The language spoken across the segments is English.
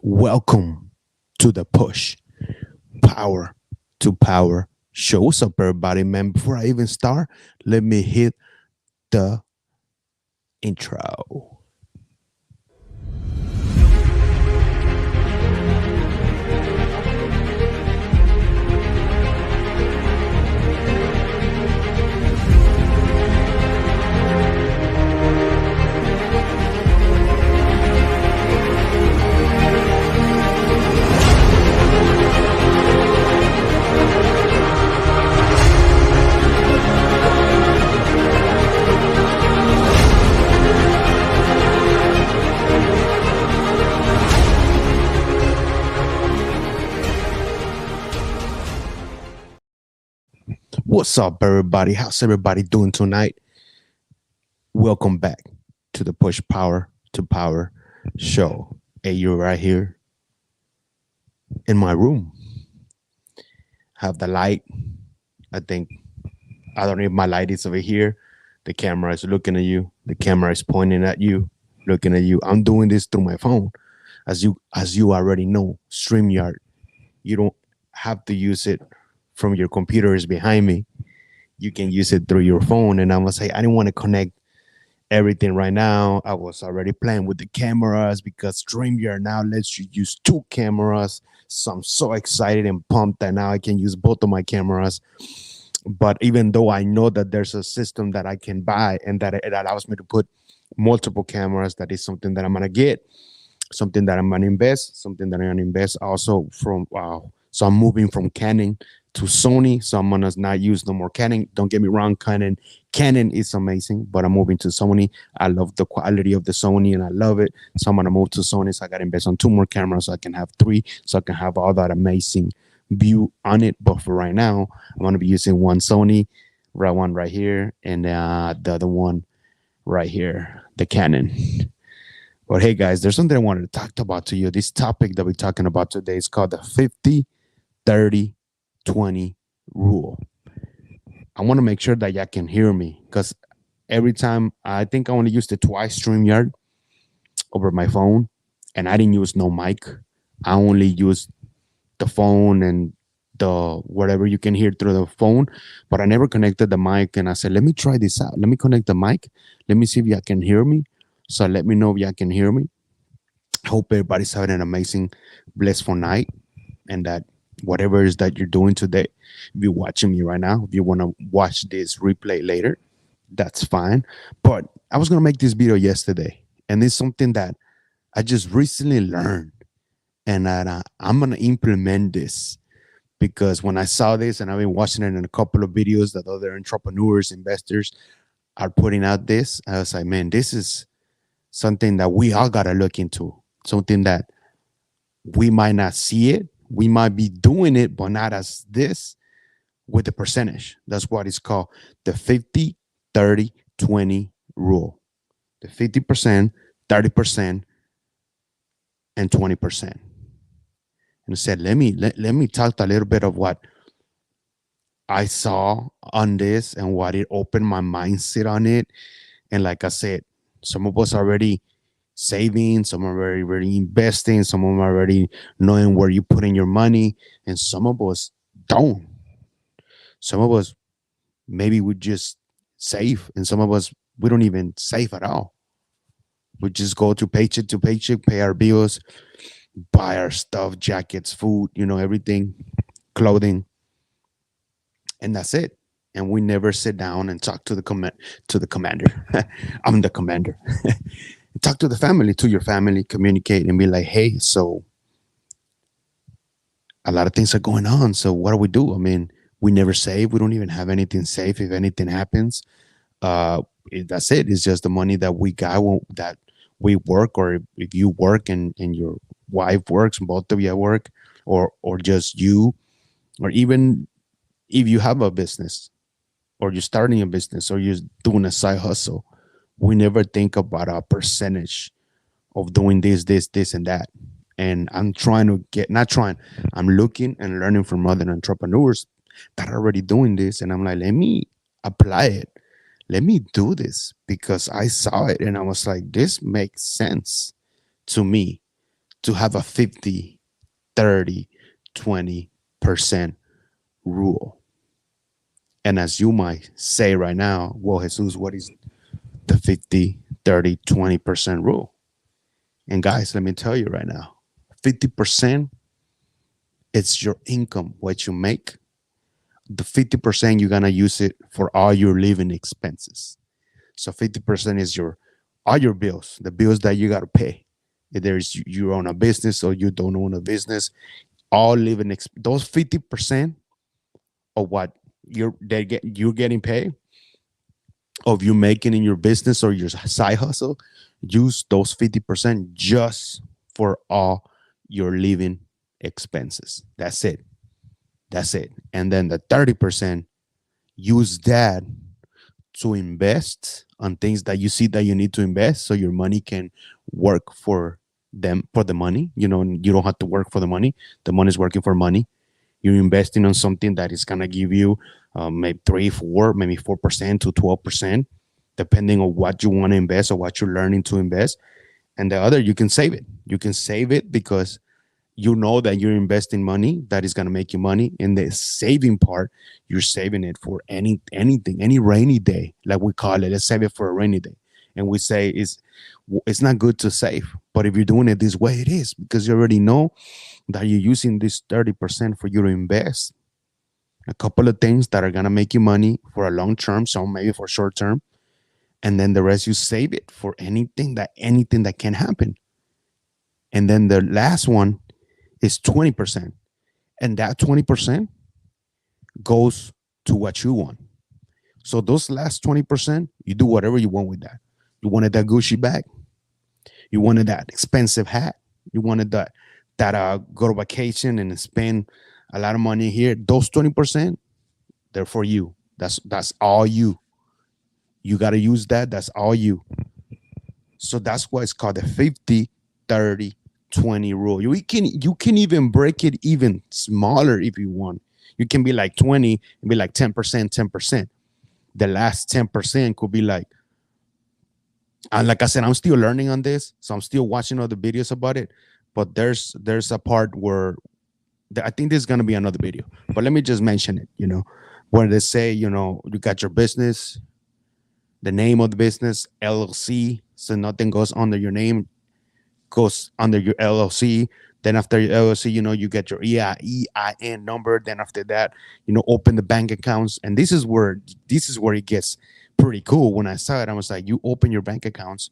Welcome to the Push Power to Power show. What's up, everybody, man? Before I even start, let me hit the intro. What's up, everybody? How's everybody doing tonight? Welcome back to the Push Power to Power show. Hey, you're right here in my room. Have the light. I think I don't know if my light is over here. The camera is looking at you. The camera is pointing at you, looking at you. I'm doing this through my phone. As you already know, StreamYard. You don't have to use it from your computer is behind me. You can use it through your phone. And I was like, I didn't want to connect everything right now. I was already playing with the cameras because StreamYard now lets you use two cameras. So I'm so excited and pumped that now I can use both of my cameras. But even though I know that there's a system that I can buy and that it allows me to put multiple cameras, that is something that I'm gonna get, something that I'm gonna invest, something that I'm gonna invest also from wow. So I'm moving from Canon to Sony. So I'm gonna not use no more Canon. Don't get me wrong, Canon is amazing, but I'm moving to Sony. I love the quality of the Sony and I love it. So I'm gonna move to Sony. So I gotta invest on two more cameras so I can have three, so I can have all that amazing view on it. But for right now, I'm gonna be using one Sony, right one right here, and the other one right here, the Canon. But hey guys, there's something I wanted to talk about to you. This topic that we're talking about today is called the 50, 30, 20 rule. I want to make sure that y'all can hear me because every time I think I only used it twice StreamYard over my phone, and I didn't use no mic. I only used the phone and the whatever you can hear through the phone, but I never connected the mic. And I said, let me try this out. Let me connect the mic. Let me see if y'all can hear me. So let me know if y'all can hear me. I hope everybody's having an amazing, blissful night, and that whatever it is that you're doing today, if you're watching me right now, if you want to watch this replay later, that's fine. But I was gonna make this video yesterday, and it's something that I just recently learned, and that I'm gonna implement this because when I saw this, and I've been watching it in a couple of videos that other entrepreneurs, investors are putting out this, I was like, man, this is something that we all gotta look into. Something that we might not see it, we might be doing it, but not as this with the percentage. That's what it's called, the 50, 30, 20 rule. The 50%, 30%, and 20%. And I said, let me talk a little bit of what I saw on this and what it opened my mindset on it. And like I said, some of us already saving, some are already investing, some of them are already knowing where you put in your money, and some of us don't. Some of us maybe we just save, and some of us we don't even save at all. We just go to paycheck, pay our bills, buy our stuff, jackets, food, everything, clothing, and that's it. And we never sit down and talk to the commander. I'm the commander. Talk to the family, to your family, communicate and be like, hey, so a lot of things are going on. So what do we do? I mean, we never save. We don't even have anything safe if anything happens. That's it. It's just the money that we got that we work, or if you work and your wife works, both of you work, or just you, or even if you have a business or you're starting a business or you're doing a side hustle, we never think about a percentage of doing this, and that. And I'm trying to not trying, I'm looking and learning from other entrepreneurs that are already doing this. And I'm like, let me apply it. Let me do this because I saw it and I was like, this makes sense to me to have a 50, 30, 20% rule. And as you might say right now, well, Jesus, what is the 50, 30, 20% rule? And guys, let me tell you right now, 50%, it's your income, what you make. The 50%, you're going to use it for all your living expenses. So 50% is your all your bills, the bills that you got to pay. Either you own a business or you don't own a business, all living those 50% of what you're getting paid, of you making in your business or your side hustle, use those 50% just for all your living expenses. That's it. That's it. And then the 30%, use that to invest on things that you see that you need to invest so your money can work for them, for the money. You don't have to work for the money. The money is working for money. You're investing on something that is going to give you maybe 3, 4, maybe 4% to 12%, depending on what you want to invest or what you're learning to invest. And the other, you can save it. You can save it because you know that you're investing money that is going to make you money. In the saving part, you're saving it for anything, any rainy day, like we call it. Let's save it for a rainy day. And we say it's not good to save, but if you're doing it this way, it is, because you already know that you're using this 30% for you to invest a couple of things that are going to make you money for a long term, some maybe for short term, and then the rest you save it for anything that can happen. And then the last one is 20%, and that 20% goes to what you want. So those last 20%, you do whatever you want with that. You wanted that Gucci bag, you wanted that expensive hat, you wanted that go to vacation and spend a lot of money here. Those 20%, they're for you. That's all you. You got to use that. That's all you. So that's why it's called the 50, 30, 20 rule. You can even break it even smaller if you want. You can be like 20 and be like 10%, 10%. The last 10% could be like, and like I said, I'm still learning on this, so I'm still watching other videos about it. But there's a part where I think there's gonna be another video. But let me just mention it. Where they say, you got your business, the name of the business, LLC, so nothing goes under your name, goes under your LLC. Then after your LLC, you get your EIN number. Then after that, open the bank accounts. And this is where it gets pretty cool. When I saw it, I was like, you open your bank accounts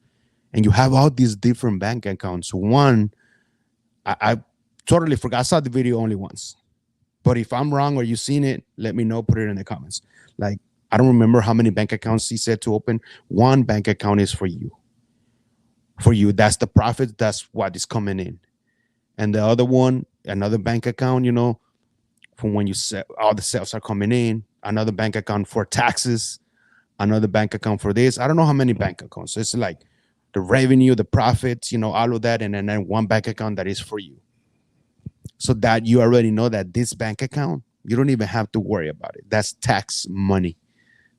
and you have all these different bank accounts. One, I totally forgot. I saw the video only once. But if I'm wrong or you've seen it, let me know. Put it in the comments. Like, I don't remember how many bank accounts he said to open. One bank account is for you. For you, that's the profit. That's what is coming in. And the other one, another bank account, from when you sell, all the sales are coming in. Another bank account for taxes. Another bank account for this. I don't know how many bank accounts. So it's like the revenue, the profits, all of that. And then one bank account that is for you. So that you already know that this bank account, you don't even have to worry about it. That's tax money.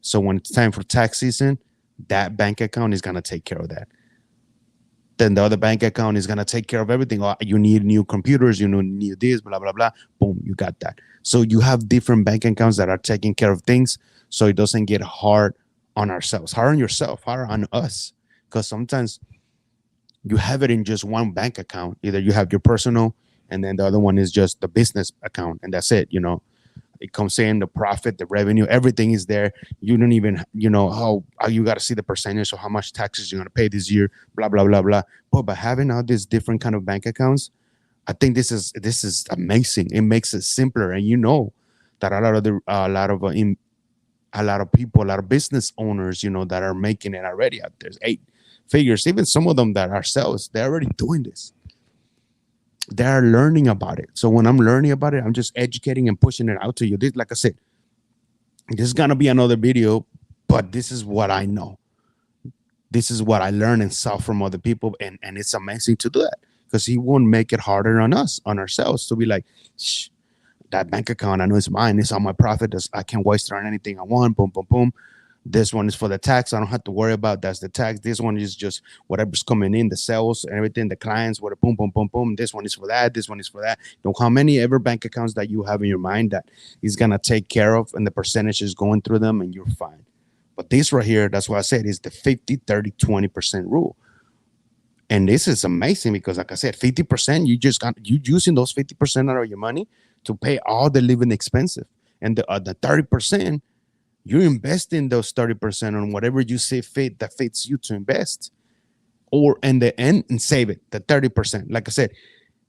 So when it's time for tax season, that bank account is going to take care of that. Then the other bank account is going to take care of everything. Oh, you need new computers, need this, blah, blah, blah. Boom, you got that. So you have different bank accounts that are taking care of things so it doesn't get hard on ourselves, hard on yourself, hard on us. Because sometimes you have it in just one bank account. Either you have your personal and then the other one is just the business account. And that's it, It comes in, the profit, the revenue, everything is there. You don't even, how you got to see the percentage of how much taxes you're going to pay this year, blah, blah, blah, blah. But by having all these different kind of bank accounts, I think this is amazing. It makes it simpler. And that a lot of people, a lot of business owners, that are making it already out there. 8 figures, even some of them that are sales, they're already doing this. They're learning about it. So when I'm learning about it, I'm just educating and pushing it out to you. This, like I said, this is gonna be another video, but this is what I know. This is what I learned and saw from other people, and it's amazing to do that because he won't make it harder on us, on ourselves, to be like, shh, that bank account, I know it's mine. It's on my profit. I can't waste it on anything I want. Boom, boom, boom. This one is for the tax. I don't have to worry about that's the tax. This one is just whatever's coming in, the sales and everything, the clients, what boom, boom, boom, boom. This one is for that. This one is for that. You know how many ever bank accounts that you have in your mind that is gonna take care of, and the percentage is going through them, and you're fine. But this right here, that's what I said, is the 50, 30, 20% rule. And this is amazing because, like I said, 50%, you just got you using those 50% out of your money to pay all the living expenses. And the 30%, you're investing those 30% on whatever you see fit that fits you to invest, or in the end, and save it, the 30%. Like I said,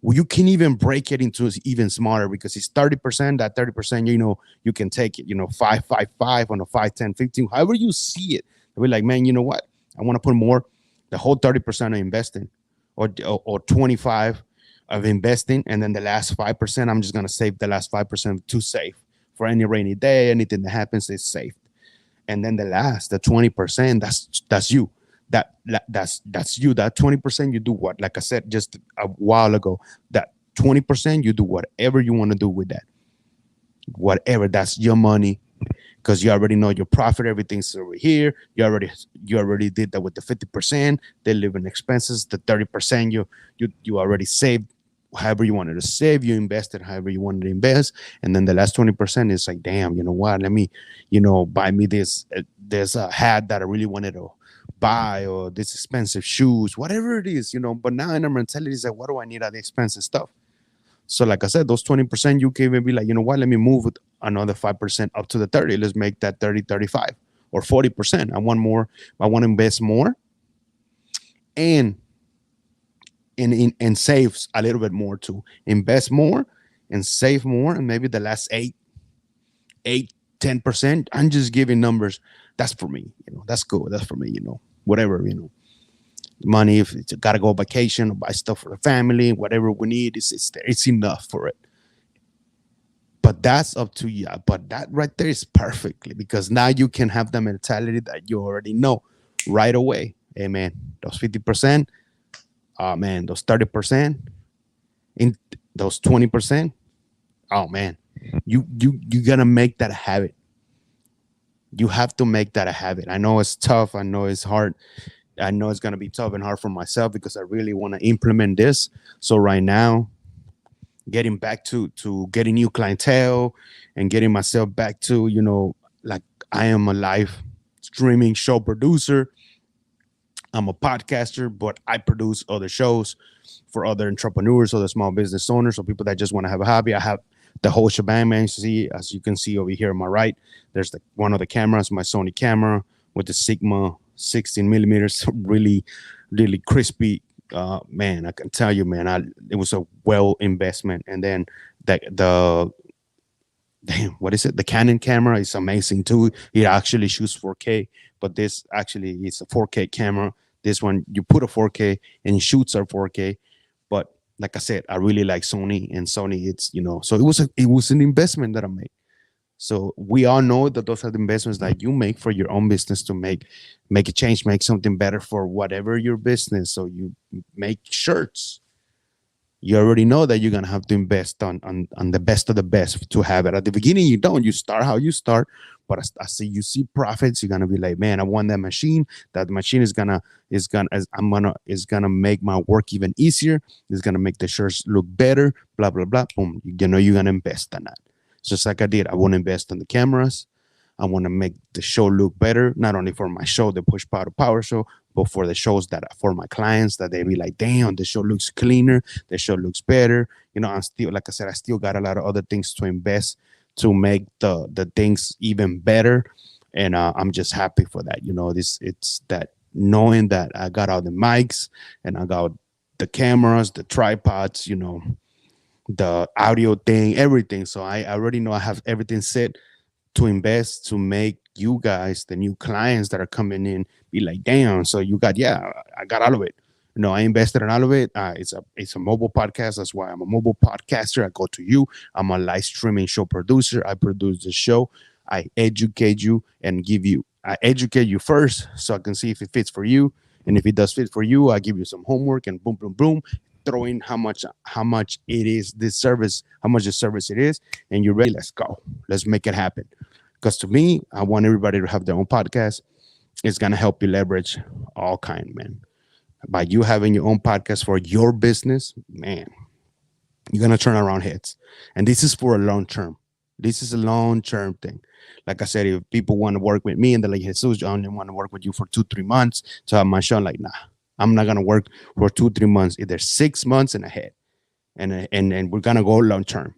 well, you can even break it into even smaller because it's 30%. That 30%, you can take it, 5 on a 5, 10, 15, however you see it. We're like, man, you know what? I want to put more, the whole 30% of investing, or 25 of investing. And then the last 5%, I'm just going to save the last 5% to save for any rainy day, anything that happens is safe. And then the 20%, that's you. That's you. That 20%, you do what? Like I said just a while ago, that 20%, you do whatever you want to do with that. Whatever, that's your money, because you already know your profit, everything's over here. You already did that with the 50%, the living expenses, the 30%, you already saved however you wanted to save, you invested however you wanted to invest. And then the last 20% is like, damn, you know what, let me, buy me this hat that I really wanted to buy, or this expensive shoes, whatever it is, but now in our mentality is like, what do I need all the expensive stuff? So like I said, those 20%, you can even be like, you know what, let me move it another 5% up to the 30. Let's make that 30, 35 or 40%. I want more. I want to invest more, and and saves a little bit more too. Invest more and save more, and maybe the last 10%. I'm just giving numbers. That's for me. That's cool. That's for me. Whatever. Money. If it's gotta go on vacation or buy stuff for the family, whatever we need, it's enough for it. But that's up to you. But that right there is perfectly, because now you can have the mentality that you already know right away. Hey man, those 50%. Oh man, those 30%, in those 20%. Oh man, you gotta make that a habit. You have to make that a habit. I know it's tough. I know it's hard. I know it's gonna be tough and hard for myself because I really want to implement this. So right now, getting back to getting new clientele and getting myself back to, like, I am a live streaming show producer. I'm a podcaster, but I produce other shows for other entrepreneurs, other small business owners, or people that just want to have a hobby. I have the whole shebang, man. As you can see over here on my right, there's one of the cameras, my Sony camera with the Sigma 16 millimeters, really, really crispy. Man, I can tell you, man, it was a well investment. And then the damn, what is it? The Canon camera is amazing too. It actually shoots 4K, but this actually is a 4K camera. This one, you put a 4K and it shoots at 4K. But like I said, I really like Sony, and Sony, it's, so it was an investment that I made. So we all know that those are the investments that you make for your own business to make a change, make something better for whatever your business. So you make shirts, you already know that you're gonna have to invest on the best of the best to have it. At the beginning, you don't. You start how you start, but as you see profits, you're gonna be like, man, I want that machine. That machine is gonna make my work even easier. It's gonna make the shirts look better. Blah blah blah. Boom. You're gonna invest in that. Just like I did. I want to invest in the cameras. I want to make the show look better, not only for my show, the Push Power to Power show, but for the shows that for my clients, that they be like, damn, the show looks cleaner, the show looks better. I'm still, like I said, I still got a lot of other things to invest to make the things even better. And I'm just happy for that. It's that knowing that I got all the mics and I got the cameras, the tripods, the audio thing, everything. So I already know I have everything set to invest to make you guys, the new clients that are coming in, be like, damn. So you got, yeah, I got all of it. I invested in all of it. It's a mobile podcast. That's why I'm a mobile podcaster. I go to you. I'm a live streaming show producer. I produce the show. I educate you and I educate you first so I can see if it fits for you. And if it does fit for you, I give you some homework and boom, boom, boom, throw in how much it is, this service, how much the service it is, and you're ready. Let's go. Let's make it happen. Because to me, I want everybody to have their own podcast. It's gonna help you leverage all kind, man. By you having your own podcast for your business, man, you're gonna turn around heads. And this is for a long term. This is a long term thing. Like I said, if people want to work with me and they're like, Jesus, I only want to work with you for 2, 3 months to have my show, I'm like, nah, I'm not gonna work for 2, 3 months, either 6 months and ahead. And we're gonna go long term.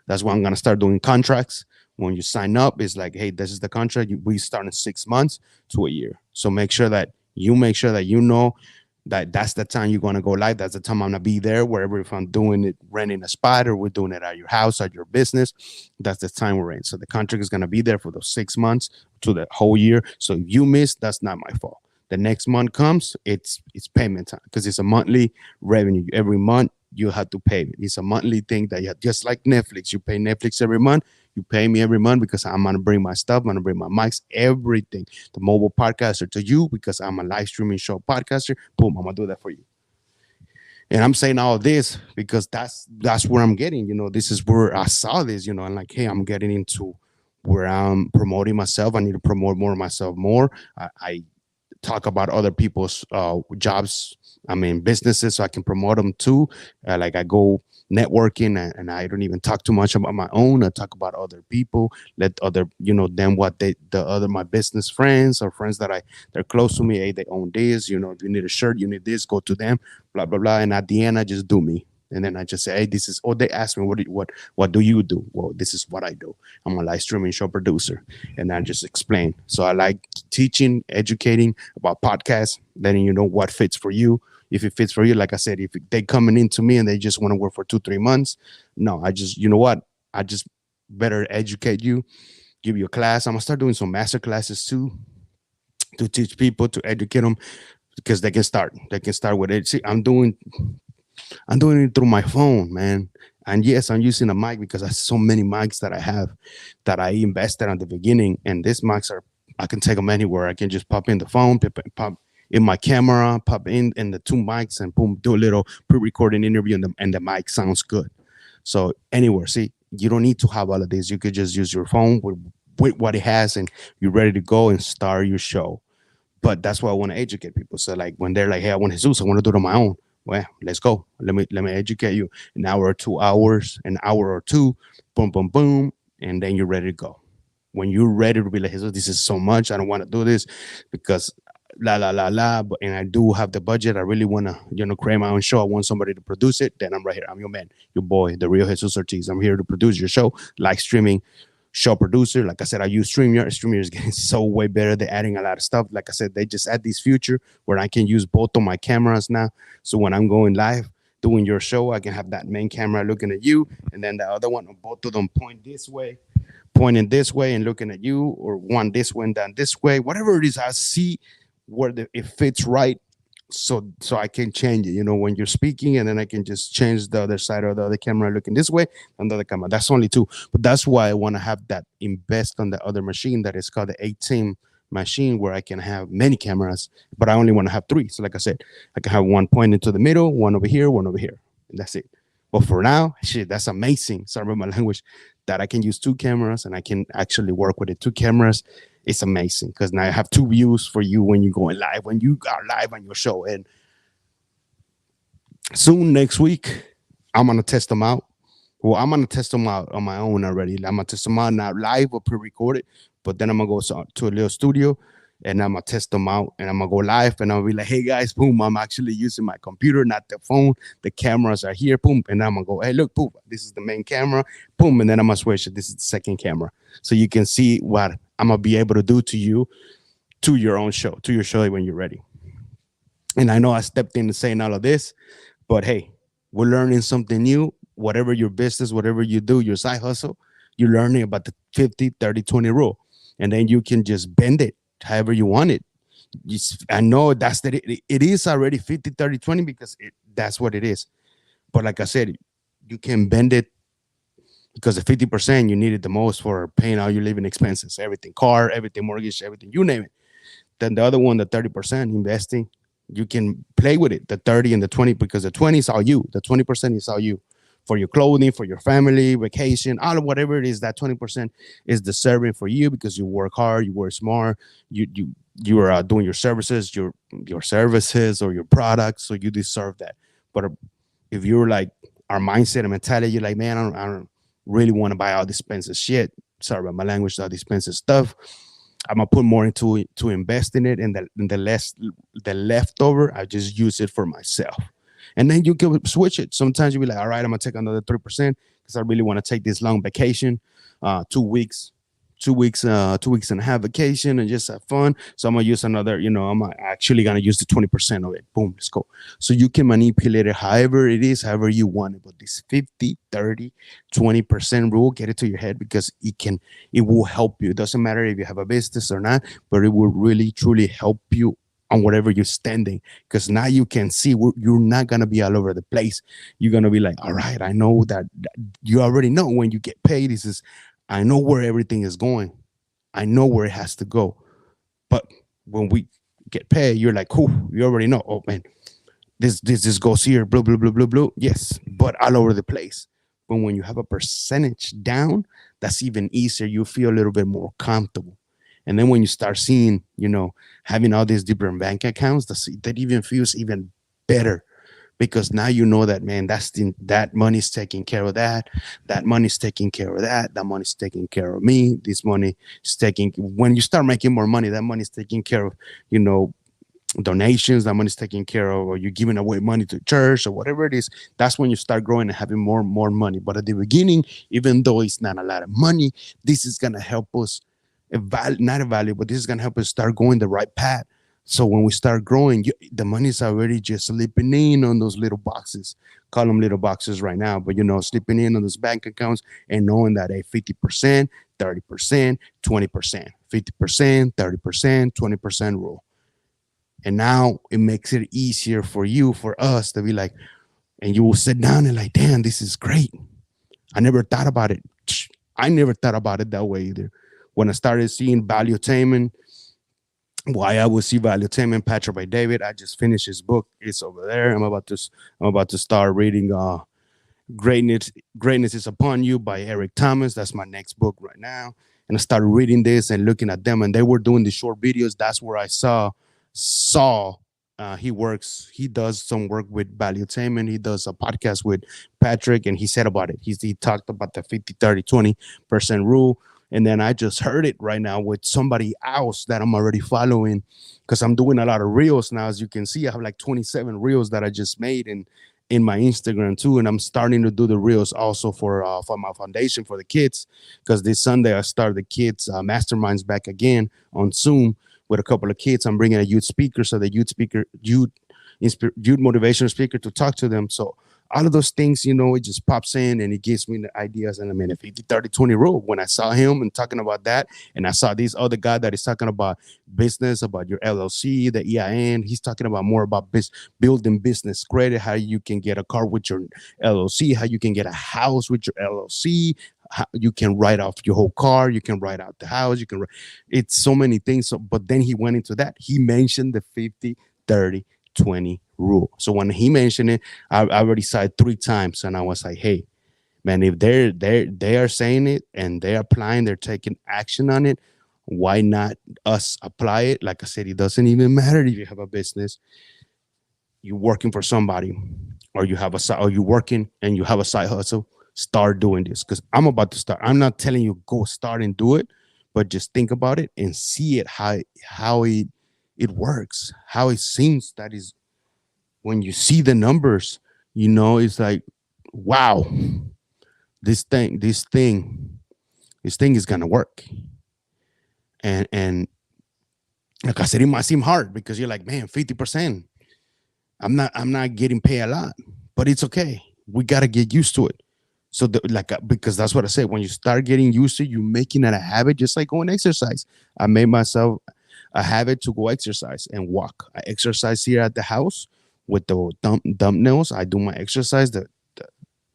That's why I'm gonna start doing contracts. When you sign up, it's like, hey, this is the contract. We start in 6 months to a year. So make sure that you know that that's the time you're gonna go live. That's the time I'm gonna be there. Wherever, if I'm doing it, renting a spot, or we're doing it at your house, at your business, that's the time we're in. So the contract is gonna be there for those 6 months to the whole year. So if you miss, that's not my fault. The next month comes, it's payment time because it's a monthly revenue. Every month you have to pay me. It's a monthly thing that you have, just like Netflix. You pay Netflix every month. You pay me every month because I'm gonna bring my stuff. I'm gonna bring my mics, everything. The mobile podcaster to you because I'm a live streaming show podcaster. Boom, I'm gonna do that for you. And I'm saying all this because that's where I'm getting. This is where I saw this. And like, hey, I'm getting into where I'm promoting myself. I need to promote more of myself more. I talk about other people's jobs, I mean businesses, so I can promote them too. Like I go networking, and I don't even talk too much about my own. I talk about other people, let other, them, what the other, my business friends or friends that they're close to me. Hey, they own this, if you need a shirt, you need this, go to them, blah blah blah. And at the end, I just do me. And then I just say, hey, this is, or they ask me, what do you do? Well, this is what I do. I'm a live streaming show producer. And I just explain. So I like teaching, educating about podcasts, letting you know what fits for you. If it fits for you, like I said, if they coming into me and they just want to work for 2, 3 months, no, I just, you know what? I just better educate you, give you a class. I'm gonna start doing some master classes too, to teach people, to educate them, because they can start. They can start with it. See, I'm doing it through my phone, man. And yes, I'm using a mic because I have so many mics that I have that I invested at the beginning. And these mics I can take them anywhere. I can just pop in the phone, pop in my camera, pop in the two mics, and boom, do a little pre-recording interview, and the mic sounds good. So anywhere, see, you don't need to have all of this. You could just use your phone with what it has, and you're ready to go and start your show. But that's why I want to educate people. So like when they're like, hey, I want Jesus, I want to do it on my own. Well, let's go. Let me educate you. An hour or 2 hours, an hour or two, boom, boom, boom, and then you're ready to go. When you're ready to be like, Jesus, this is so much. I don't want to do this because la la la la. But and I do have the budget. I really want to, create my own show. I want somebody to produce it. Then I'm right here. I'm your man, your boy, the real Jesus Ortiz. I'm here to produce your show, like streaming show producer. Like I said, I use StreamYard. StreamYard is getting so way better. They're adding a lot of stuff. Like I said, they just add this feature where I can use both of my cameras now. So when I'm going live doing your show, I can have that main camera looking at you, and then the other one, both of them pointing this way and looking at you, or one this way and then this way, whatever it is. I see where it fits right, so I can change it, when you're speaking, and then I can just change the other side, or the other camera looking this way, and the other camera. That's only two, but that's why I want to have that invest on the other machine that is called the 18 machine, where I can have many cameras, but I only want to have three. So like I said, I can have one pointing to the middle, one over here, and that's it. But for now, shit, that's amazing. Sorry about my language. That I can use two cameras and I can actually work with the two cameras. It's amazing because now I have two views for you when you're going live, when you are live on your show. And soon next week, I'm gonna test them out. Well, I'm gonna test them out on my own already. I'm gonna test them out not live or pre-recorded, but then I'm gonna go to a little studio and I'm gonna test them out, and I'm gonna go live, and I'll be like, hey guys, boom, I'm actually using my computer, not the phone. The cameras are here, boom, and I'm gonna go, hey, look, boom, this is the main camera, boom, and then I'm gonna switch it. This is the second camera, so you can see what I'm gonna be able to do to you, to your own show, to your show when you're ready. And I know I stepped in saying all of this, but hey, we're learning something new. Whatever your business, whatever you do, your side hustle, you're learning about the 50-30-20 rule. And then you can just bend it however you want it. I know it is already 50-30-20 because that's what it is. But like I said, you can bend it because the 50% you need it the most for paying all your living expenses, everything, car, everything, mortgage, everything, you name it. Then the other one, the 30% investing, you can play with it, the 30 and the 20, because the 20 is all you. The 20% is all you. for your clothing, for your family, vacation, all of whatever it is. That 20% is deserving for you because you work hard, you work smart, you are doing your services or your products, so you deserve that. But if you're like our mindset and mentality, you're like, man, I don't really want to buy all this expensive shit. Sorry about my language, all this expensive stuff. I'm gonna put more into it to invest in it, and the leftover, I just use it for myself. And then you can switch it. Sometimes you'll be like, all right, I'm gonna take another 3% because I really want to take this long vacation, 2 weeks, 2 weeks, 2 weeks and a half vacation and just have fun. So I'm gonna use another, I'm actually gonna use the 20% of it. Boom, let's go. So you can manipulate it however it is, however you want it. But this 50, 30, 20% rule, get it to your head because it will help you. It doesn't matter if you have a business or not, but it will really truly help you on whatever you're standing, because now you can see you're not going to be all over the place. You're going to be like, all right, I know that you already know when you get paid. This is, I know where everything is going. I know where it has to go. But when we get paid, you're like, cool, you already know. Oh man, this goes here, blah blah blah blah blah. Yes, but all over the place. But when you have a percentage down, that's even easier. You feel a little bit more comfortable. And then when you start seeing, having all these different bank accounts, that even feels even better, because now you know that, man, that money's taking care of that money's taking care of that money's taking care of me, this money is taking, when you start making more money, that money's taking care of, you know donations, that money's taken care of, or you're giving away money to church or whatever it is. That's when you start growing and having more money. But at the beginning, even though it's not a lot of money, this is gonna help us not evaluate, but this is gonna help us start going the right path. So when we start growing, the money's already just slipping in on those little boxes. Call them little boxes right now, but slipping in on those bank accounts and knowing that a 50%, 30%, 20%, 50%, 30%, 20% rule. And now it makes it easier for you, for us to be like, and you will sit down and like, damn, this is great. I never thought about it. I never thought about it that way either. When I started seeing value attainment, why I would see value attainment, Patrick by David. I just finished his book. It's over there. I'm about to start reading Greatness Greatness is Upon You by Eric Thomas. That's my next book right now. And I started reading this and looking at them, and they were doing the short videos. That's where I saw he does some work with valuetainment. He does a podcast with Patrick, and he said about it. He talked about the 50, 30, 20% rule. And then I just heard it right now with somebody else that I'm already following, because I'm doing a lot of reels now. As you can see, I have like 27 reels that I just made in my Instagram too, and I'm starting to do the reels also for my foundation for the kids, because this Sunday I start the kids masterminds back again on Zoom with a couple of kids. I'm bringing a youth speaker, so the youth motivational speaker to talk to them. So all of those things, it just pops in and it gives me the ideas. And I mean, a 50, 30, 20 rule. When I saw him and talking about that, and I saw this other guy that is talking about business, about your LLC, the EIN, he's talking about more about building business credit, how you can get a car with your LLC, how you can get a house with your LLC, how you can write off your whole car, you can write out the house, it's so many things. So, but then he went into that. He mentioned the 50, 30, 20 rule. So when he mentioned it, I already saw it 3 times, and I was like, hey, man, if they are saying it and they're applying, they're taking action on it, why not us apply it? Like I said, it doesn't even matter if you have a business, you're working for somebody, or you're working and you have a side hustle. Start doing this, because I'm about to start. I'm not telling you go start and do it, but just think about it and see it, how it works, how it seems. That is, when you see the numbers, it's like, wow, this thing is gonna work. And like I said, it might seem hard because you're like, man, 50%. I'm not getting paid a lot, but it's okay. We gotta get used to it. So because that's what I said. When you start getting used to it, you're making it a habit, just like going exercise. I made myself a habit to go exercise and walk. I exercise here at the house with the thumbnails. I do my exercise, the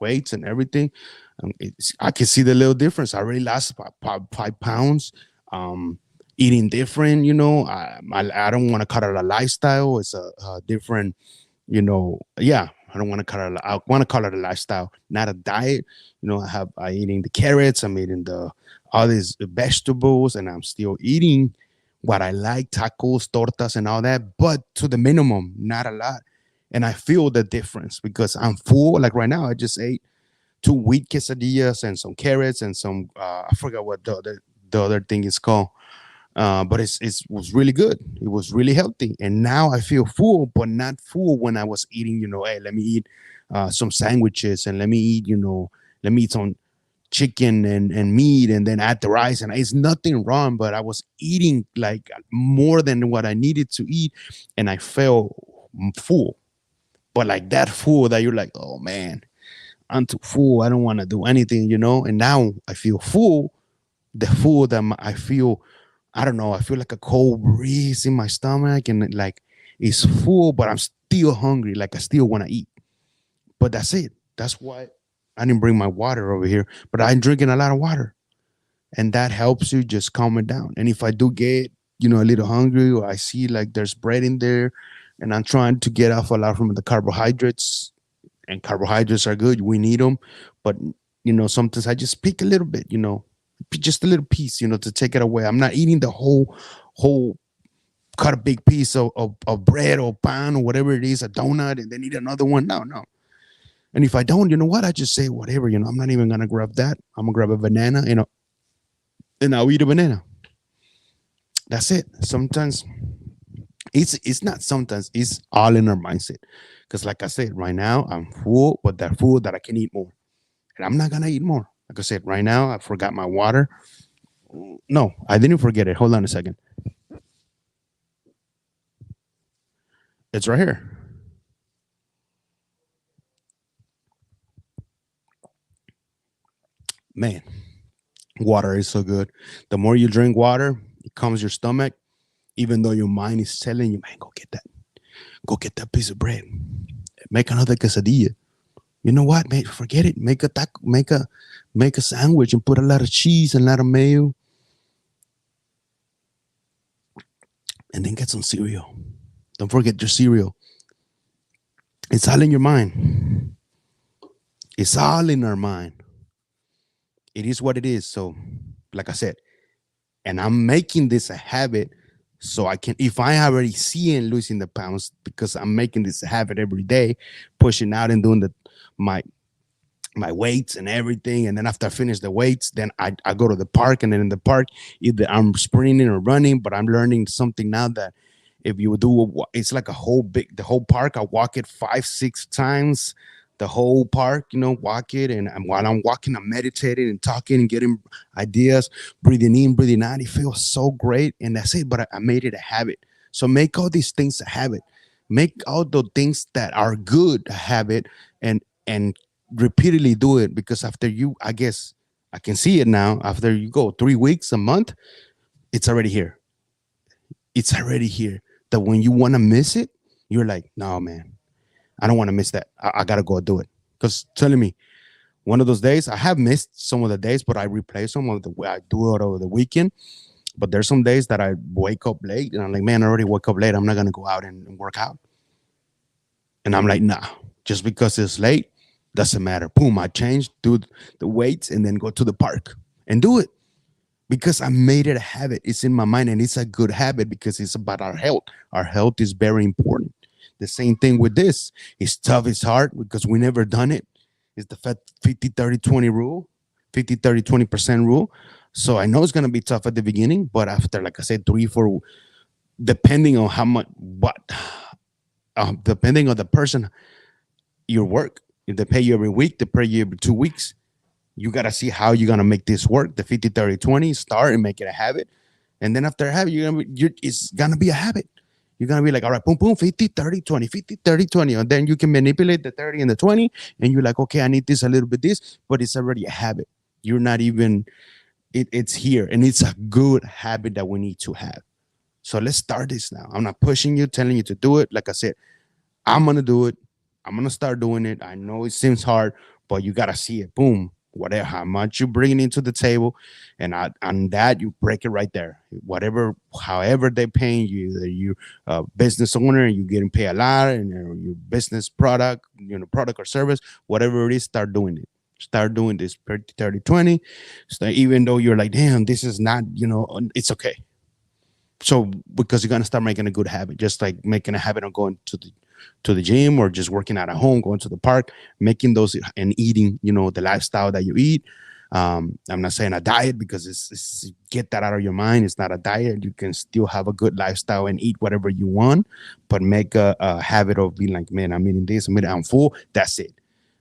weights and everything. I can see the little difference. I already lost about 5 pounds. Eating different, I don't want to cut out a lifestyle. It's a different, yeah. I don't want to call it. I want to call it a lifestyle, not a diet. I eating the carrots. I'm eating the all these vegetables, and I'm still eating what I like, tacos, tortas, and all that, but to the minimum, not a lot. And I feel the difference because I'm full. Like right now, I just ate two wheat quesadillas and some carrots and some I forgot what the other thing is called. But it was really good. It was really healthy, and now I feel full, but not full when I was eating. Hey, let me eat some sandwiches, and let me eat some chicken and meat, and then add the rice. And it's nothing wrong, but I was eating like more than what I needed to eat, and I felt full. But like that full that you're like, oh man, I'm too full. I don't want to do anything. And now I feel full. The food that I feel, I don't know, I feel like a cold breeze in my stomach, and like it's full, but I'm still hungry. Like I still want to eat. But that's it. That's why I didn't bring my water over here, but I'm drinking a lot of water, and that helps you just calm it down. And if I do get, a little hungry, or I see like there's bread in there, and I'm trying to get off a lot from the carbohydrates, and carbohydrates are good. We need them, but sometimes I just pick a little bit, just a little piece, to take it away. I'm not eating the whole cut a big piece of bread or pan or whatever it is, a donut, and then eat another one. No, no. And if I don't, you know what? I just say whatever. I'm not even gonna grab that. I'm gonna grab a banana, and I'll eat a banana. That's it. Sometimes it's not sometimes, it's all in our mindset. Because like I said, right now I'm full, but that food that I can eat more. And I'm not gonna eat more. Like I said, right now I forgot my water. No, I didn't forget it. Hold on a second. It's right here. Man, water is so good. The more you drink water, it calms your stomach, even though your mind is telling you, man, go get that. Go get that piece of bread. Make another quesadilla. You know what, man? Forget it. Make a sandwich and put a lot of cheese and a lot of mayo, and then get some cereal. Don't forget your cereal. It's all in your mind. It's all in our mind. It is what it is. So, like I said, and I'm making this a habit so I can, if I already see and losing the pounds, because I'm making this a habit every day, pushing out and doing my weights and everything. And then after I finish the weights, then I go to the park, and then in the park, either I'm sprinting or running, but I'm learning something now that if you do, it's like the whole park. I walk it 5, 6 times, the whole park, walk it. And while I'm walking, I'm meditating and talking and getting ideas, breathing in, breathing out. It feels so great. And that's it. But I made it a habit. So make all these things a habit. Make all the things that are good a habit, and repeatedly do it, because after you, I guess I can see it now. After you go 3 weeks, a month, it's already here. It's already here. That when you want to miss it, you're like, no, man, I don't want to miss that. I gotta go do it. Because telling me one of those days, I have missed some of the days, but I replay some of the way I do it over the weekend. But there's some days that I wake up late, and I'm like, man, I already woke up late. I'm not gonna go out and work out. And I'm like, nah, just because it's late doesn't matter. Boom, I change, do the weights, and then go to the park and do it, because I made it a habit. It's in my mind, and it's a good habit because it's about our health. Our health is very important. The same thing with this. It's tough, it's hard because we never done it. It's the 50, 30, 20 rule, 50, 30, 20% rule. So I know it's going to be tough at the beginning, but after, like I said, 3, 4, depending on how much, depending on the person, your work, if they pay you every week, they pay you every 2 weeks. You got to see how you're going to make this work. The 50, 30, 20, start and make it a habit. And then after a habit, it's going to be a habit. You're going to be like, all right, boom, boom, 50, 30, 20, 50, 30, 20. And then you can manipulate the 30 and the 20. And you're like, okay, I need this, a little bit this, but it's already a habit. You're not even, it's here. And it's a good habit that we need to have. So let's start this now. I'm not pushing you, telling you to do it. Like I said, I'm going to do it. I'm going to start doing it. I know it seems hard, but you got to see it. Boom. whatever, how much you bring into the table, and on that you break it right there. Whatever, however they paying you, either you a business owner and you getting paid a lot, and your business product, product or service, whatever it is, start doing it. Start doing this 30, 30, 20. Start, even though you're like, damn, this is not, it's okay. So because you're gonna start making a good habit, just like making a habit of going to the gym, or just working out at home, going to the park, making those and eating, the lifestyle that you eat. I'm not saying a diet, because it's get that out of your mind. It's not a diet. You can still have a good lifestyle and eat whatever you want, but make a habit of being like, man, I'm eating this, I'm full. That's it.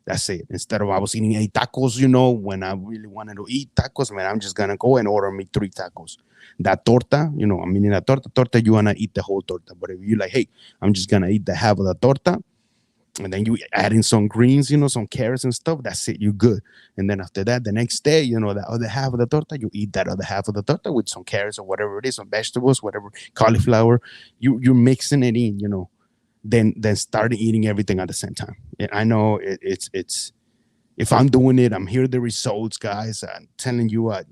That's it. Instead of I was eating 8 tacos, when I really wanted to eat tacos, man, I'm just gonna go and order me 3 tacos. That torta, I'm eating a torta, you wanna eat the whole torta. But if you like, hey, I'm just gonna eat the half of the torta, and then you add in some greens, some carrots and stuff, that's it, you good. And then after that, the next day, the other half of the torta, you eat that other half of the torta with some carrots or whatever it is, some vegetables, whatever, cauliflower. You're mixing it in, then start eating everything at the same time. I know it's if I'm doing it, I'm hearing the results, guys. I'm telling you, a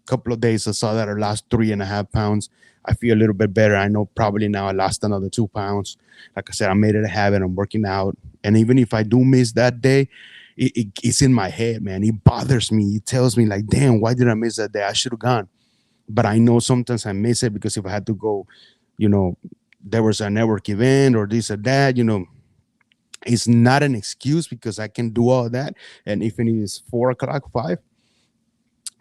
couple of days I saw that I lost 3.5 pounds. I feel a little bit better. I know probably now I lost another 2 pounds. Like I said, I made it a habit. I'm working out, and even if I do miss that day, it's in my head, man. It bothers me. It tells me like, damn, why did I miss that day? I should have gone. But I know sometimes I miss it because if I had to go, you know, there was a network event or this or that, it's not an excuse because I can do all that. And if it is 4 o'clock, five,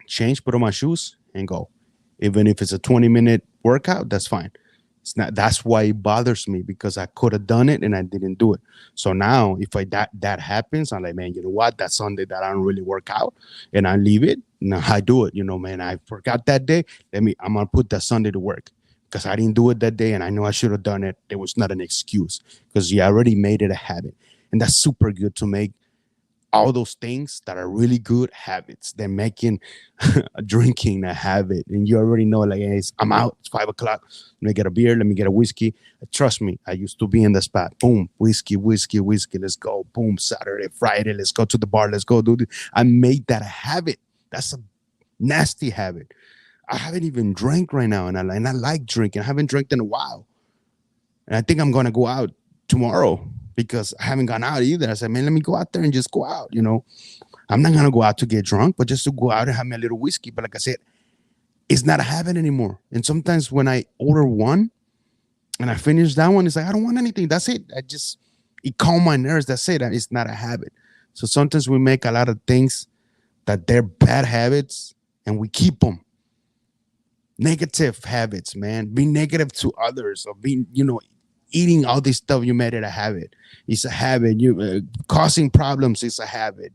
change, put on my shoes and go. Even if it's a 20-minute workout, that's fine. It's not, that's why it bothers me because I could have done it and I didn't do it. So now if that happens, I'm like, man, you know what? That Sunday that I don't really work out and I leave it. No, I do it. Man, I forgot that day. I'm gonna put that Sunday to work because I didn't do it that day and I know I should have done it. There was not an excuse because you already made it a habit. And that's super good to make all those things that are really good habits. They're making drinking a habit, and you already know, like, hey, I'm out. It's 5 o'clock. Let me get a beer. Let me get a whiskey. Trust me, I used to be in the spot. Boom, whiskey, whiskey, whiskey. Let's go. Boom, Saturday, Friday. Let's go to the bar. Let's go do this. I made that a habit. That's a nasty habit. I haven't even drank right now, and I like drinking. I haven't drank in a while, and I think I'm gonna go out tomorrow because I haven't gone out either. I said, man, let me go out there and just go out. I'm not gonna go out to get drunk, but just to go out and have me a little whiskey. But like I said, it's not a habit anymore. And sometimes when I order one and I finish that one, it's like I don't want anything. That's it. It calm my nerves. That's it. It's not a habit. So sometimes we make a lot of things that they're bad habits and we keep them. Negative habits, man. Be negative to others or being, eating all this stuff. You made it a habit. It's a habit. You causing problems is a habit.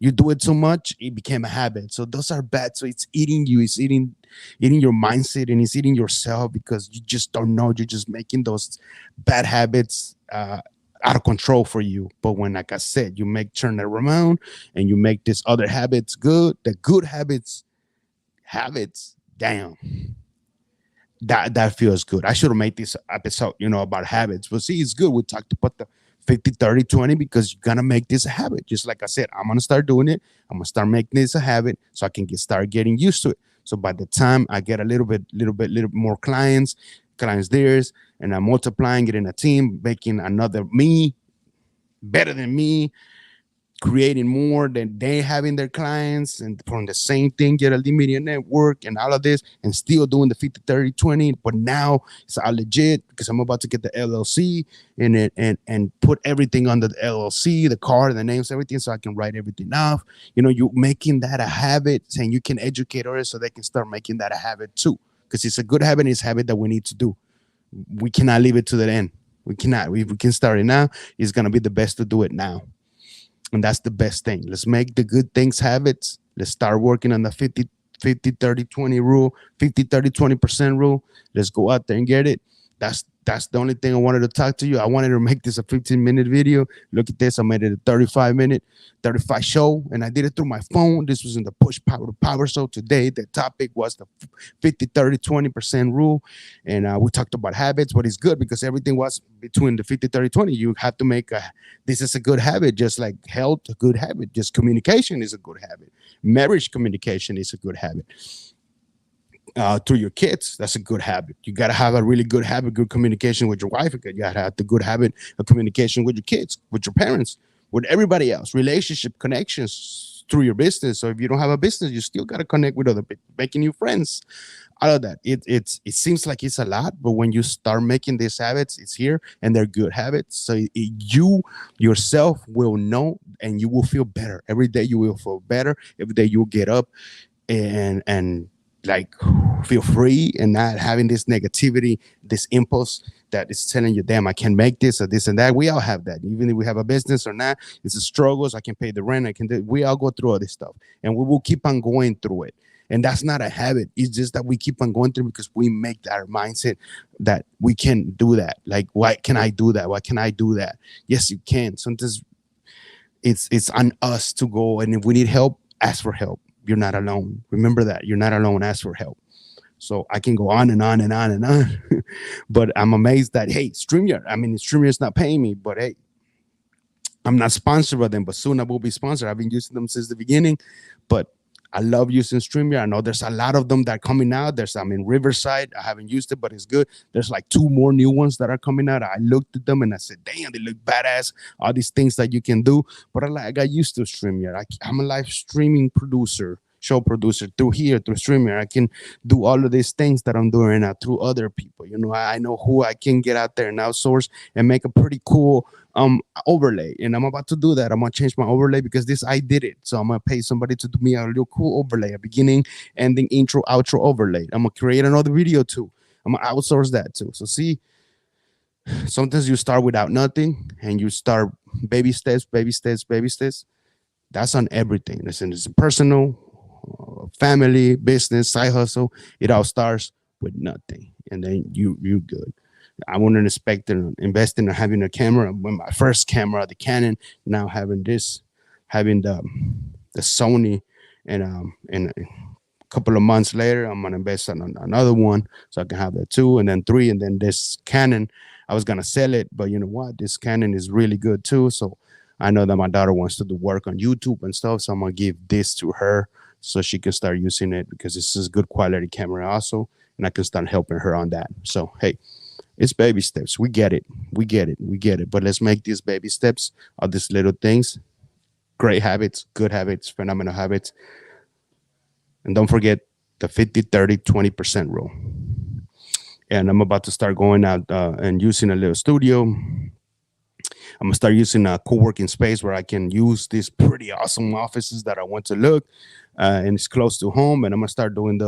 You do it so much, it became a habit. So those are bad. So it's eating you. It's eating your mindset, and it's eating yourself because you just don't know. You're just making those bad habits out of control for you. But when, like I said, you turn it around and you make these other habits good, the good habits, damn, that feels good. I should have made this episode, about habits. But see, it's good. We talked about the 50, 30, 20 because you're gonna make this a habit. Just like I said, I'm gonna start doing it. I'm gonna start making this a habit so I can start getting used to it. So by the time I get a little bit more clients theirs, and I'm multiplying it in a team, making another me better than me, creating more than they have in their clients, and from the same thing, Yeraldy Media Network and all of this, and still doing the 50, 30, 20. But now it's all legit because I'm about to get the LLC in it and put everything under the LLC, the card, the names, everything, so I can write everything off. You're making that a habit, saying you can educate others so they can start making that a habit too. Because it's a good habit, it's a habit that we need to do. We cannot leave it to the end. We cannot. If we can start it now, it's going to be the best to do it now. And that's the best thing. Let's make the good things habits. Let's start working on the 50, 50, 30, 20 rule, 50, 30, 20% rule. Let's go out there and get it. That's that's the only thing I wanted to talk to you. I wanted to make this a 15-minute video. Look at this. I made it a 35 show, and I did it through my phone. This was in the Push Power to Power show today. The topic was the 50-30-20% rule. And we talked about habits, but it's good because everything was between the 50-30-20. You have to make this is a good habit, just like health, a good habit. Just communication is a good habit. Marriage communication is a good habit. To your kids, that's a good habit. You got to have a really good habit, good communication with your wife. You got to have the good habit of communication with your kids, with your parents, with everybody else. Relationship connections through your business. So if you don't have a business, you still got to connect with other people, making new friends. All of that. It seems like it's a lot, but when you start making these habits, it's here, and they're good habits. So you yourself will know, and you will feel better every day. You will feel better every day. You'll get up and like feel free and not having this negativity, this impulse that is telling you, damn, I can't make this or this and that. We all have that. Even if we have a business or not, it's a struggles. I can pay the rent. We all go through all this stuff, and we will keep on going through it. And that's not a habit. It's just that we keep on going through because we make our mindset that we can do that. Like, why can I do that? Why can I do that? Yes, you can. Sometimes it's on us to go, and if we need help, ask for help. You're not alone. Remember that. You're not alone. Ask for help. So I can go on and on and on and on. But I'm amazed that, hey, StreamYard, I mean, StreamYard's not paying me, but hey, I'm not sponsored by them, but soon I will be sponsored. I've been using them since the beginning, but I love using StreamYard. I know there's a lot of them that are coming out. There's some in Riverside. I haven't used it, but it's good. There's like 2 more new ones that are coming out. I looked at them and I said, damn, they look badass. All these things that you can do. But I got used to StreamYard. I'm a live streaming producer, show producer through here, through StreamYard. I can do all of these things that I'm doing right now through other people. You know, I know who I can get out there and outsource and make a pretty cool overlay. And I'm about to do that. I'm gonna change my overlay because this I did it. So I'm gonna pay somebody to do me a little cool overlay, a beginning, ending, intro, outro overlay. I'm gonna create another video too. I'm gonna outsource that too. So see, sometimes you start without nothing and you start baby steps, baby steps, baby steps. That's on everything. Listen, it's personal, family, business, side hustle. It all starts with nothing, and then you good. I wasn't expecting investing in having a camera. When my first camera, the Canon, now having this, having the Sony, and a couple of months later, I'm gonna invest on another one so I can have that 2, and then 3, and then this Canon. I was gonna sell it, but you know what? This Canon is really good too. So I know that my daughter wants to do work on YouTube and stuff, so I'm gonna give this to her so she can start using it because this is good quality camera also, and I can start helping her on that. So hey, it's baby steps. We get it. We get it. We get it. But let's make these baby steps of these little things great habits, good habits, phenomenal habits. And don't forget the 50-30-20% rule. And I'm about to start going out and using a little studio. I'm gonna start using a co-working space where I can use these pretty awesome offices that I want to look, and it's close to home. And I'm gonna start doing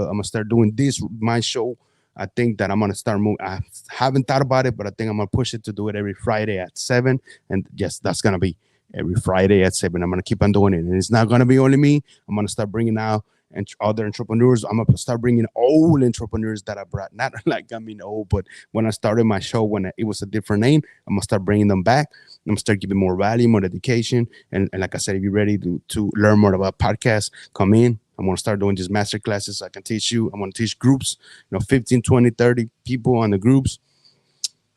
this my show. I think that I'm gonna start moving. I haven't thought about it, but I think I'm gonna push it to do it every Friday at 7. And yes, that's gonna be every Friday at 7. I'm gonna keep on doing it, and it's not gonna be only me. I'm gonna start bringing out and other entrepreneurs. I'm gonna start bringing old entrepreneurs that I brought. Not like I mean old, but when I started my show, when it was a different name, I'm gonna start bringing them back. I'm gonna start giving more value, more education, and like I said, if you're ready to learn more about podcasts, come in. I'm gonna start doing these master classes. I can teach you. I'm gonna teach groups, 15, 20, 30 people on the groups,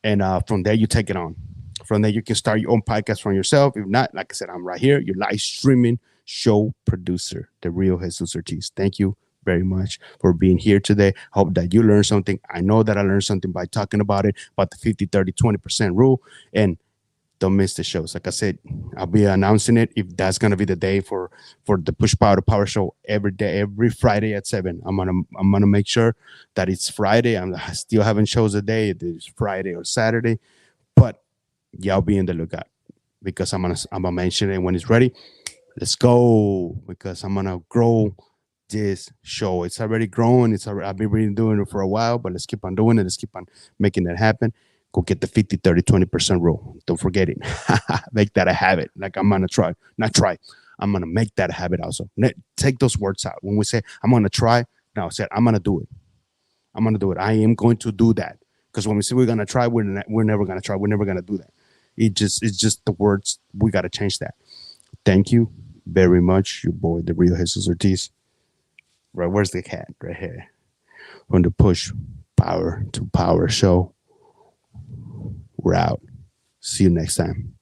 and from there you take it on. From there you can start your own podcast from yourself. If not, like I said, I'm right here, your live streaming show producer, the real Jesus Ortiz. Thank you very much for being here today. I hope that you learned something. I know that I learned something by talking about it, about the 50-30-20% rule. And don't miss the shows. Like I said, I'll be announcing it if that's gonna be the day for the Push Power to Power show every day, every Friday at 7. I'm gonna make sure that it's Friday. I still haven't shows a day. It's Friday or Saturday, but y'all be in the lookout because I'm gonna mention it when it's ready. Let's go, because I'm gonna grow this show. It's already growing. I've been really doing it for a while, but let's keep on doing it. Let's keep on making it happen. Go get the 50-30-20% rule. Don't forget it. Make that a habit. Like I'm gonna try, not try. I'm gonna make that a habit also. Take those words out. When we say I'm gonna try, now I said I'm gonna do it. I'm gonna do it. I am going to do that. Because when we say we're gonna try, we're never gonna try. We're never gonna do that. It's just the words. We gotta change that. Thank you very much, your boy, the real Jesus Ortiz. Right, where's the cat? Right here. On the Push Power to Power show. We're out. See you next time.